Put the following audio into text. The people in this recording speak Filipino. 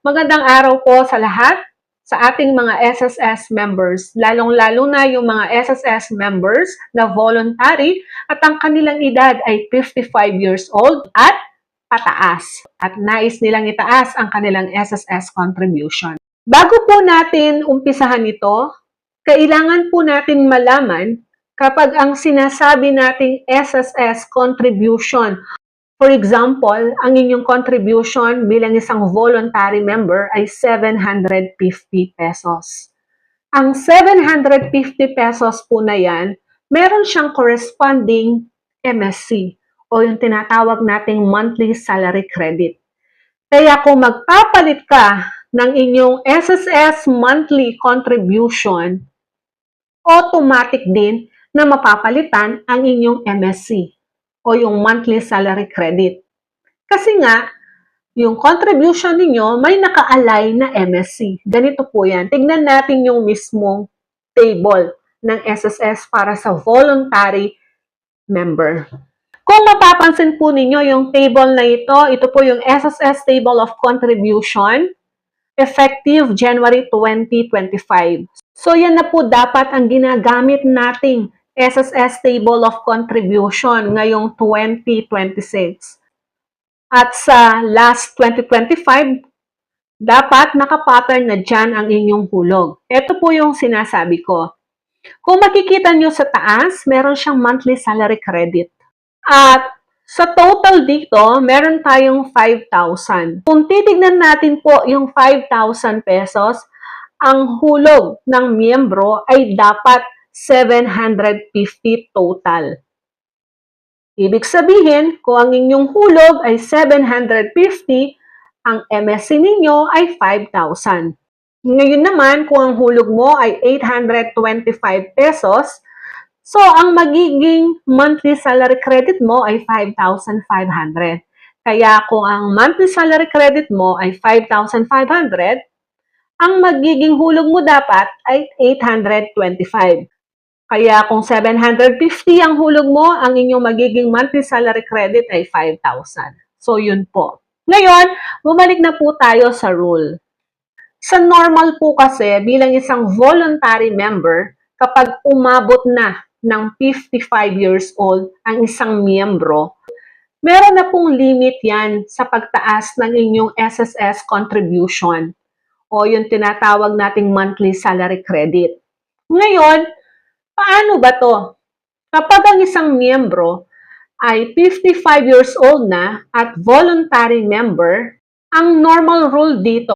Magandang araw po sa lahat, sa ating mga SSS members, lalong-lalo na yung mga SSS members na voluntary at ang kanilang edad ay 55 years old at pataas at nais nilang itaas ang kanilang SSS contribution. Bago po natin umpisahan ito, kailangan po natin malaman kapag ang sinasabi nating SSS contribution, for example, ang inyong contribution bilang isang voluntary member ay 750 pesos. Ang 750 pesos po na yan, meron siyang corresponding MSC o yung tinatawag nating monthly salary credit. Kaya kung magpapalit ka ng inyong SSS monthly contribution, automatic din na mapapalitan ang inyong MSC o yung monthly salary credit. Kasi nga, yung contribution ninyo may naka-align na MSC. Ganito po yan. Tignan natin yung mismong table ng SSS para sa voluntary member. Kung mapapansin po ninyo yung table na ito po yung SSS Table of Contribution effective January 2025. So yan na po dapat ang ginagamit nating SSS Table of Contribution ngayong 2026. At sa last 2025, dapat nakapattern na dyan ang inyong hulog. Ito po yung sinasabi ko. Kung makikita nyo sa taas, meron siyang monthly salary credit. At sa total dito, meron tayong 5,000. Kung titignan natin po yung 5,000 pesos, ang hulog ng miyembro ay dapat 750 total. Ibig sabihin, kung ang inyong hulog ay 750, ang MSC ninyo ay 5,000. Ngayon naman, kung ang hulog mo ay 825 pesos, so ang magiging monthly salary credit mo ay 5,500. Kaya kung ang monthly salary credit mo ay 5,500, ang magiging hulog mo dapat ay 825. Kaya kung 750 ang hulog mo, ang inyong magiging monthly salary credit ay 5,000. So, yun po. Ngayon, bumalik na po tayo sa rule. Sa normal po kasi, bilang isang voluntary member, kapag umabot na ng 55 years old ang isang miyembro, meron na pong limit yan sa pagtaas ng inyong SSS contribution o yung tinatawag nating monthly salary credit. Ngayon, paano ba to? Kapag ang isang miyembro ay 55 years old na at voluntary member, ang normal rule dito